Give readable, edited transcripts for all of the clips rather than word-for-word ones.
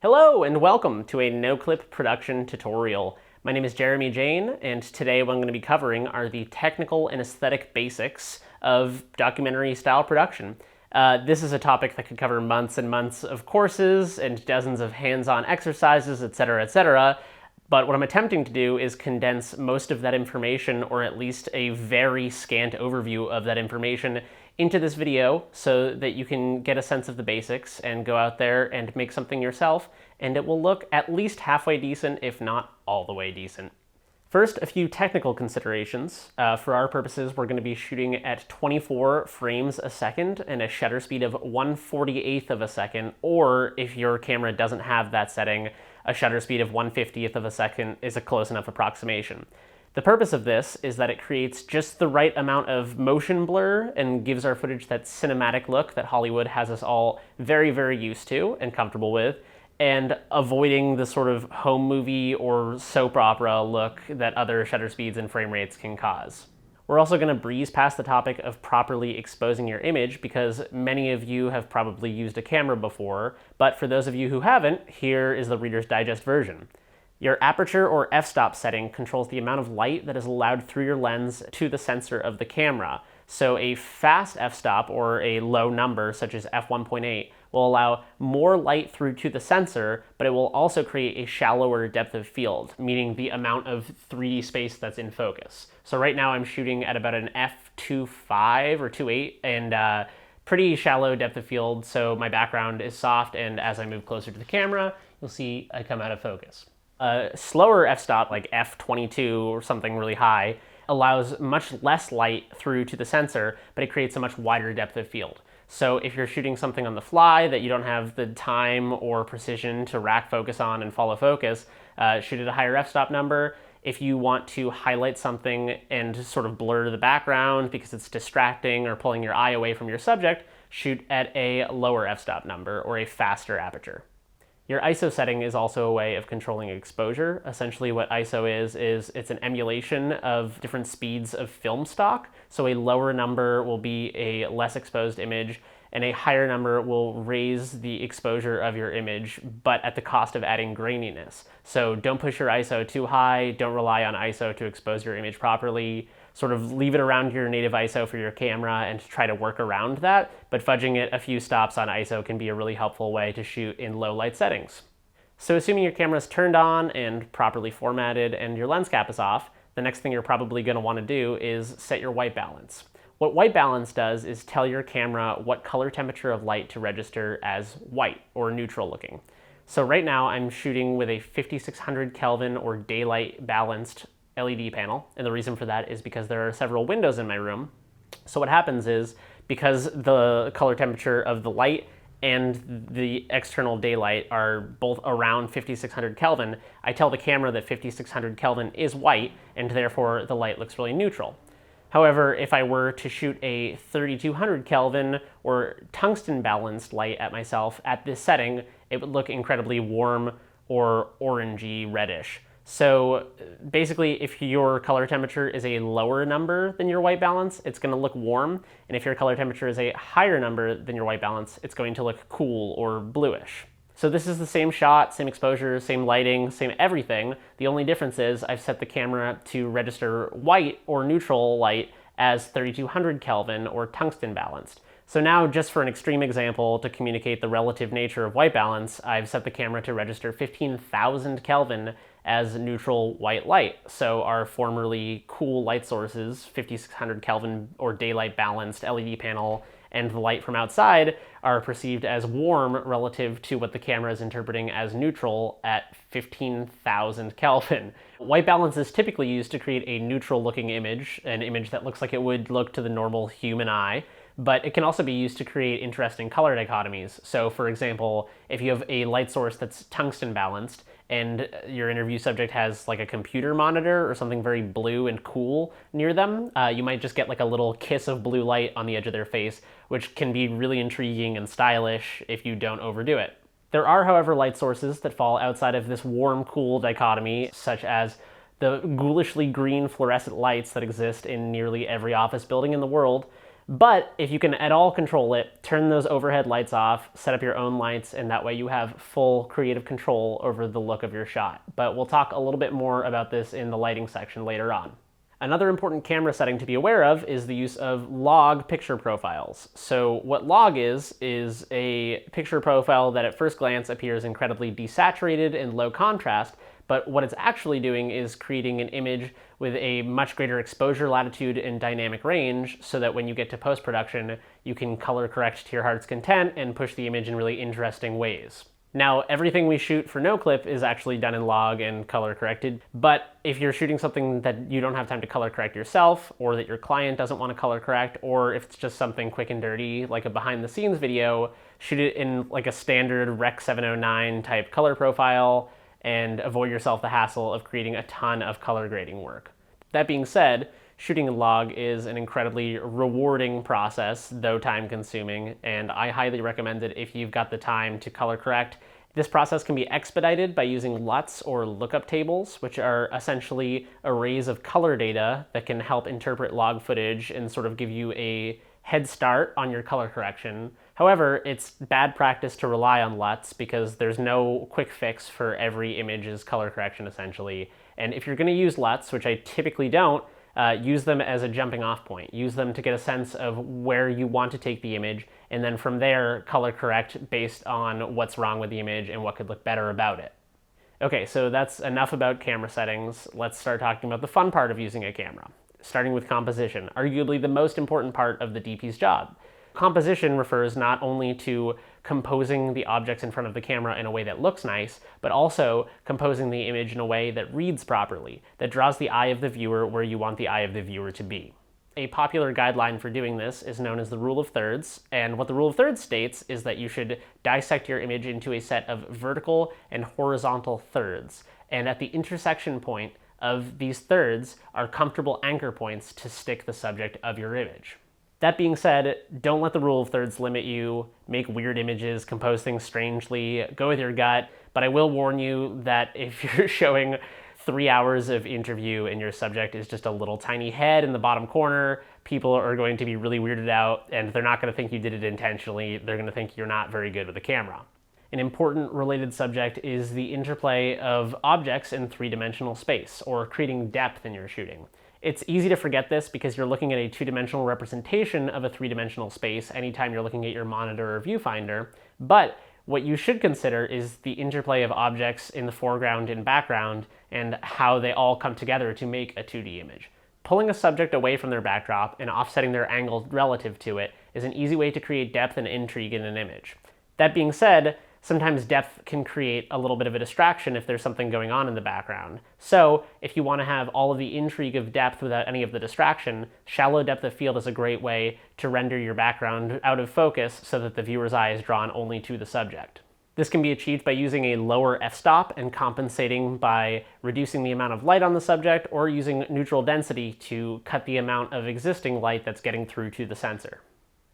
Hello and welcome to a Noclip production tutorial. My name is Jayne, and today what I'm going to be covering are the technical and aesthetic basics of documentary style production. This is a topic that could cover months and months of courses and dozens of hands-on exercises, etc., etc. But what I'm attempting to do is condense most of that information, or at least a very scant overview of that information, into this video so that you can get a sense of the basics and go out there and make something yourself, and it will look at least halfway decent, if not all the way decent. First, a few technical considerations. For our purposes, we're going to be shooting at 24 frames a second and a shutter speed of 1/48th of a second, or if your camera doesn't have that setting, a shutter speed of 1/50th of a second is a close enough approximation. The purpose of this is that it creates just the right amount of motion blur and gives our footage that cinematic look that Hollywood has us all very, very used to and comfortable with, and avoiding the sort of home movie or soap opera look that other shutter speeds and frame rates can cause. We're also going to breeze past the topic of properly exposing your image because many of you have probably used a camera before, but for those of you who haven't, here is the Reader's Digest version. Your aperture or f-stop setting controls the amount of light that is allowed through your lens to the sensor of the camera. So a fast f-stop or a low number, such as f1.8, will allow more light through to the sensor, but it will also create a shallower depth of field, meaning the amount of 3D space that's in focus. So right now I'm shooting at about an f2.5 or 2.8 and pretty shallow depth of field, so my background is soft, and as I move closer to the camera, you'll see I come out of focus. A slower f-stop, like f22 or something really high, allows much less light through to the sensor, but it creates a much wider depth of field. So if you're shooting something on the fly that you don't have the time or precision to rack focus on and follow focus, shoot at a higher f-stop number. If you want to highlight something and sort of blur the background because it's distracting or pulling your eye away from your subject, shoot at a lower f-stop number or a faster aperture. Your ISO setting is also a way of controlling exposure. Essentially what ISO is it's an emulation of different speeds of film stock. So a lower number will be a less exposed image, and a higher number will raise the exposure of your image, but at the cost of adding graininess. So don't push your ISO too high, don't rely on ISO to expose your image properly. Sort of leave it around your native ISO for your camera and try to work around that, but fudging it a few stops on ISO can be a really helpful way to shoot in low light settings. So assuming your camera is turned on and properly formatted and your lens cap is off, the next thing you're probably going to want to do is set your white balance. What white balance does is tell your camera what color temperature of light to register as white or neutral looking. So right now I'm shooting with a 5600 Kelvin or daylight balanced LED panel, and the reason for that is because there are several windows in my room. So what happens is, because the color temperature of the light and the external daylight are both around 5600 Kelvin, I tell the camera that 5600 Kelvin is white, and therefore the light looks really neutral. However, if I were to shoot a 3200 Kelvin or tungsten balanced light at myself at this setting, it would look incredibly warm or orangey reddish. So basically, if your color temperature is a lower number than your white balance, it's going to look warm. And if your color temperature is a higher number than your white balance, it's going to look cool or bluish. So this is the same shot, same exposure, same lighting, same everything. The only difference is I've set the camera to register white or neutral light as 3200 Kelvin or tungsten balanced. So now, just for an extreme example to communicate the relative nature of white balance, I've set the camera to register 15,000 Kelvin as neutral white light. So our formerly cool light sources, 5600 Kelvin or daylight balanced LED panel, and the light from outside are perceived as warm relative to what the camera is interpreting as neutral at 15,000 Kelvin. White balance is typically used to create a neutral looking image, an image that looks like it would look to the normal human eye. But it can also be used to create interesting color dichotomies. So for example, if you have a light source that's tungsten balanced and your interview subject has like a computer monitor or something very blue and cool near them, you might just get like a little kiss of blue light on the edge of their face, which can be really intriguing and stylish if you don't overdo it. There are, however, light sources that fall outside of this warm-cool dichotomy, such as the ghoulishly green fluorescent lights that exist in nearly every office building in the world. But if you can at all control it, turn those overhead lights off, set up your own lights, and that way you have full creative control over the look of your shot. But we'll talk a little bit more about this in the lighting section later on. Another important camera setting to be aware of is the use of log picture profiles. So what log is a picture profile that at first glance appears incredibly desaturated and low contrast, but what it's actually doing is creating an image with a much greater exposure latitude and dynamic range so that when you get to post-production, you can color correct to your heart's content and push the image in really interesting ways. Now, everything we shoot for Noclip is actually done in log and color corrected, but if you're shooting something that you don't have time to color correct yourself, or that your client doesn't want to color correct, or if it's just something quick and dirty, like a behind the scenes video, shoot it in like a standard Rec 709 type color profile and avoid yourself the hassle of creating a ton of color grading work. That being said, shooting in log is an incredibly rewarding process, though time consuming, and I highly recommend it if you've got the time to color correct. This process can be expedited by using LUTs or lookup tables, which are essentially arrays of color data that can help interpret log footage and sort of give you a head start on your color correction. However, it's bad practice to rely on LUTs because there's no quick fix for every image's color correction essentially. And if you're going to use LUTs, which I typically don't, use them as a jumping off point. Use them to get a sense of where you want to take the image, and then from there, color correct based on what's wrong with the image and what could look better about it. Okay, so that's enough about camera settings. Let's start talking about the fun part of using a camera, starting with composition, arguably the most important part of the DP's job. Composition refers not only to composing the objects in front of the camera in a way that looks nice, but also composing the image in a way that reads properly, that draws the eye of the viewer where you want the eye of the viewer to be. A popular guideline for doing this is known as the rule of thirds, and what the rule of thirds states is that you should dissect your image into a set of vertical and horizontal thirds, and at the intersection point of these thirds are comfortable anchor points to stick the subject of your image. That being said, don't let the rule of thirds limit you, make weird images, compose things strangely, go with your gut, but I will warn you that if you're showing 3 hours of interview and your subject is just a little tiny head in the bottom corner, people are going to be really weirded out and they're not going to think you did it intentionally, they're going to think you're not very good with a camera. An important related subject is the interplay of objects in three-dimensional space, or creating depth in your shooting. It's easy to forget this because you're looking at a two-dimensional representation of a three-dimensional space anytime you're looking at your monitor or viewfinder, but what you should consider is the interplay of objects in the foreground and background and how they all come together to make a 2D image. Pulling a subject away from their backdrop and offsetting their angle relative to it is an easy way to create depth and intrigue in an image. That being said, sometimes depth can create a little bit of a distraction if there's something going on in the background. So if you want to have all of the intrigue of depth without any of the distraction, shallow depth of field is a great way to render your background out of focus so that the viewer's eye is drawn only to the subject. This can be achieved by using a lower f-stop and compensating by reducing the amount of light on the subject, or using neutral density to cut the amount of existing light that's getting through to the sensor.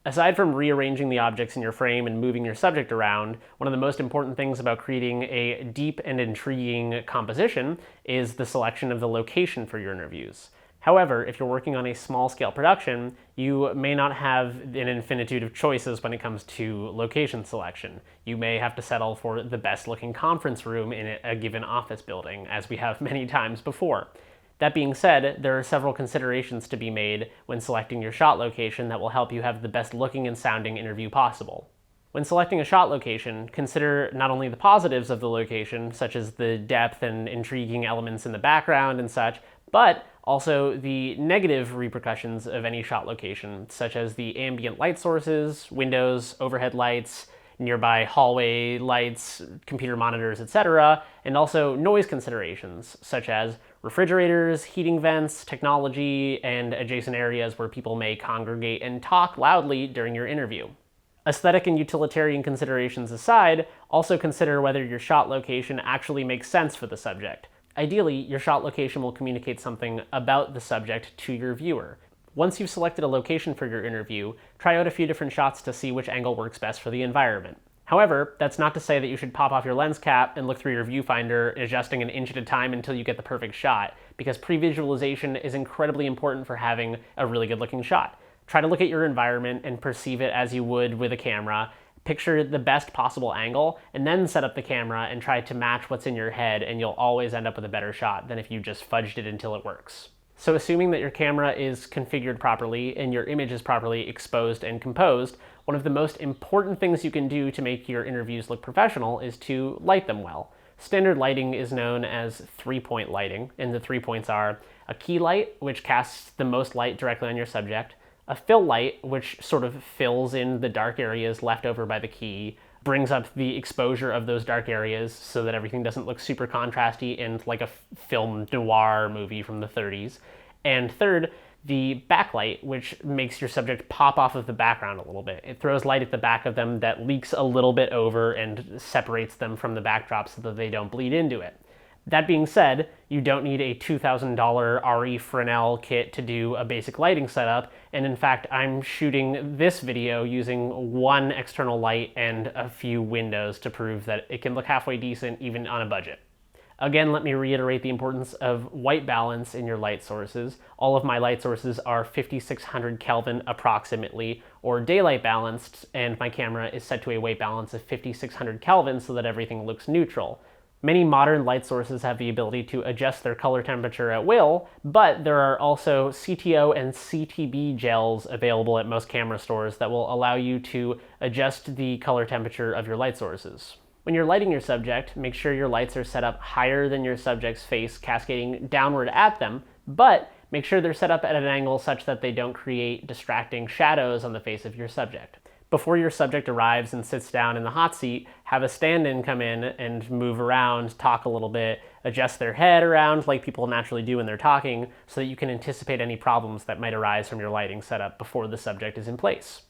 Aside from rearranging the objects in your frame and moving your subject around, one of the most important things about creating a deep and intriguing composition is the selection of the location for your interviews. However, if you're working on a small-scale production, you may not have an infinitude of choices when it comes to location selection. You may have to settle for the best-looking conference room in a given office building, as we have many times before. That being said, there are several considerations to be made when selecting your shot location that will help you have the best looking and sounding interview possible. When selecting a shot location, consider not only the positives of the location, such as the depth and intriguing elements in the background and such, but also the negative repercussions of any shot location, such as the ambient light sources, windows, overhead lights, nearby hallway lights, computer monitors, etc., and also noise considerations, such as refrigerators, heating vents, technology, and adjacent areas where people may congregate and talk loudly during your interview. Aesthetic and utilitarian considerations aside, also consider whether your shot location actually makes sense for the subject. Ideally, your shot location will communicate something about the subject to your viewer. Once you've selected a location for your interview, try out a few different shots to see which angle works best for the environment. However, that's not to say that you should pop off your lens cap and look through your viewfinder, adjusting an inch at a time until you get the perfect shot, because pre-visualization is incredibly important for having a really good looking shot. Try to look at your environment and perceive it as you would with a camera. Picture the best possible angle, and then set up the camera and try to match what's in your head, and you'll always end up with a better shot than if you just fudged it until it works. So assuming that your camera is configured properly and your image is properly exposed and composed, one of the most important things you can do to make your interviews look professional is to light them well. Standard lighting is known as three-point lighting, and the 3 points are a key light, which casts the most light directly on your subject, a fill light, which sort of fills in the dark areas left over by the key, brings up the exposure of those dark areas so that everything doesn't look super contrasty and like a film noir movie from the 30s. And third, the backlight, which makes your subject pop off of the background a little bit. It throws light at the back of them that leaks a little bit over and separates them from the backdrop so that they don't bleed into it. That being said, you don't need a $2,000 RE Fresnel kit to do a basic lighting setup, and in fact, I'm shooting this video using one external light and a few windows to prove that it can look halfway decent even on a budget. Again, let me reiterate the importance of white balance in your light sources. All of my light sources are 5600 Kelvin approximately, or daylight balanced, and my camera is set to a white balance of 5600 Kelvin so that everything looks neutral. Many modern light sources have the ability to adjust their color temperature at will, but there are also CTO and CTB gels available at most camera stores that will allow you to adjust the color temperature of your light sources. When you're lighting your subject, make sure your lights are set up higher than your subject's face, cascading downward at them, but make sure they're set up at an angle such that they don't create distracting shadows on the face of your subject. Before your subject arrives and sits down in the hot seat, have a stand-in come in and move around, talk a little bit, adjust their head around like people naturally do when they're talking, so that you can anticipate any problems that might arise from your lighting setup before the subject is in place.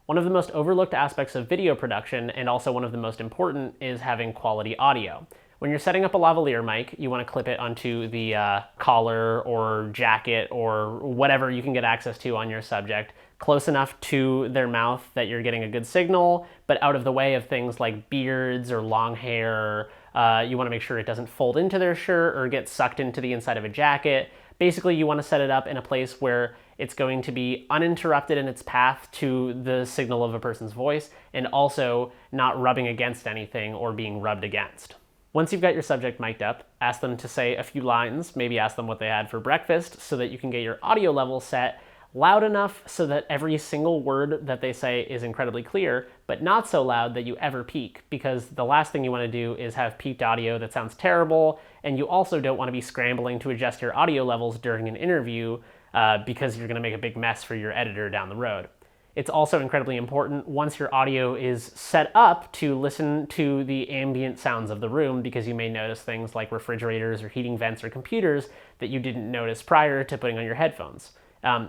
One of the most overlooked aspects of video production, and also one of the most important, is having quality audio. When you're setting up a lavalier mic, you want to clip it onto the collar or jacket or whatever you can get access to on your subject, close enough to their mouth that you're getting a good signal, but out of the way of things like beards or long hair. You want to make sure it doesn't fold into their shirt or get sucked into the inside of a jacket. Basically, you want to set it up in a place where it's going to be uninterrupted in its path to the signal of a person's voice, and also not rubbing against anything or being rubbed against. Once you've got your subject mic'd up, ask them to say a few lines, maybe ask them what they had for breakfast, so that you can get your audio level set loud enough so that every single word that they say is incredibly clear, but not so loud that you ever peak, because the last thing you want to do is have peaked audio that sounds terrible, and you also don't want to be scrambling to adjust your audio levels during an interview because you're going to make a big mess for your editor down the road. It's also incredibly important once your audio is set up to listen to the ambient sounds of the room, because you may notice things like refrigerators or heating vents or computers that you didn't notice prior to putting on your headphones.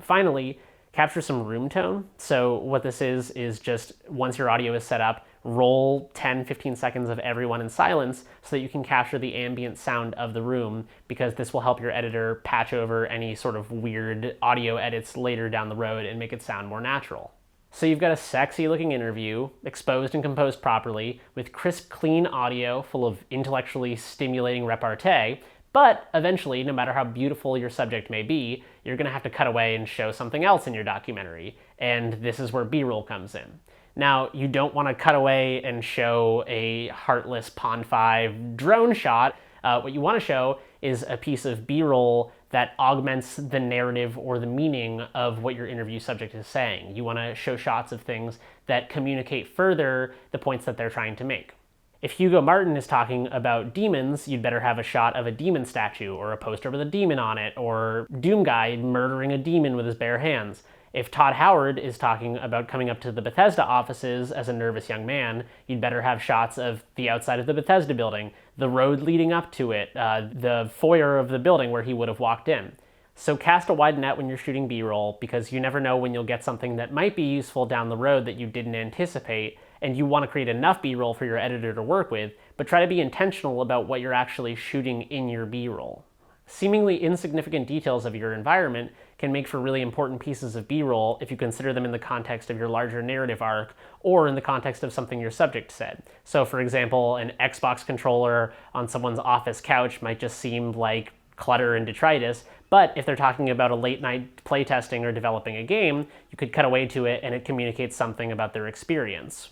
Finally, capture some room tone. So what this is just once your audio is set up, roll 10-15 seconds of everyone in silence so that you can capture the ambient sound of the room, because this will help your editor patch over any sort of weird audio edits later down the road and make it sound more natural. So you've got a sexy looking interview, exposed and composed properly, with crisp, clean audio full of intellectually stimulating repartee, but eventually, no matter how beautiful your subject may be, you're gonna have to cut away and show something else in your documentary, and this is where B-roll comes in. Now, you don't wanna cut away and show a heartless Pond 5 drone shot. What you wanna show is a piece of B-roll that augments the narrative or the meaning of what your interview subject is saying. You wanna show shots of things that communicate further the points that they're trying to make. If Hugo Martin is talking about demons, you'd better have a shot of a demon statue or a poster with a demon on it, or Doom Guy murdering a demon with his bare hands. If Todd Howard is talking about coming up to the Bethesda offices as a nervous young man, you'd better have shots of the outside of the Bethesda building, the road leading up to it, the foyer of the building where he would have walked in. So cast a wide net when you're shooting B-roll, because you never know when you'll get something that might be useful down the road that you didn't anticipate, and you want to create enough B-roll for your editor to work with, but try to be intentional about what you're actually shooting in your B-roll. Seemingly insignificant details of your environment can make for really important pieces of B-roll if you consider them in the context of your larger narrative arc, or in the context of something your subject said. So for example, an Xbox controller on someone's office couch might just seem like clutter and detritus. But if they're talking about a late night playtesting or developing a game, you could cut away to it and it communicates something about their experience.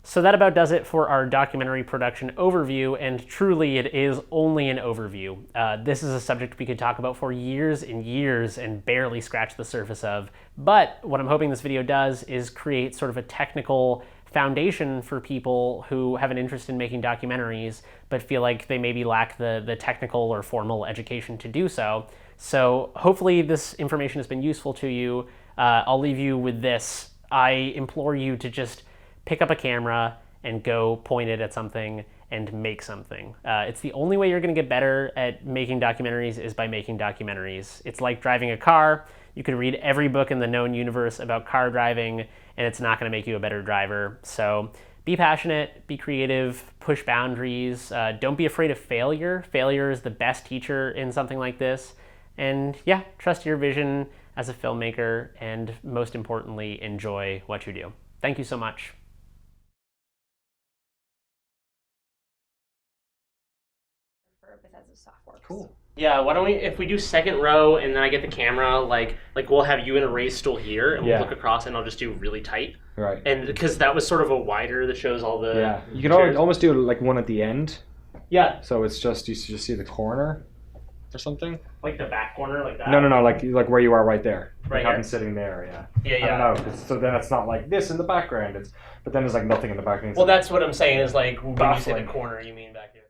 So that about does it for our documentary production overview, and truly it is only an overview. This is a subject we could talk about for years and years and barely scratch the surface of. But what I'm hoping this video does is create sort of a technical foundation for people who have an interest in making documentaries but feel like they maybe lack the technical or formal education to do so. So hopefully this information has been useful to you. I'll leave you with this. I implore you to just pick up a camera and go point it at something and make something. It's the only way you're gonna get better at making documentaries is by making documentaries. It's like driving a car. You could read every book in the known universe about car driving and it's not gonna make you a better driver. So be passionate, be creative, push boundaries. Don't be afraid of failure. Failure is the best teacher in something like this. And yeah, trust your vision as a filmmaker, and most importantly, enjoy what you do. Thank you so much. Software. Cool. Yeah, why don't we, if we do second row and then I get the camera, like we'll have you in a raised stool here and we'll look across and I'll just do really tight. Right. And because that was sort of a wider that shows all the... Yeah, you can almost do like one at the end. Yeah. So it's just, you just see the corner or something. Like the back corner, like that? No, like where you are right there. Right like I'm sitting there, yeah. Yeah, yeah. I don't know, so then it's not like this in the background, but then there's like nothing in the background. Well, that's what I'm saying is like when you say the corner, you mean back here.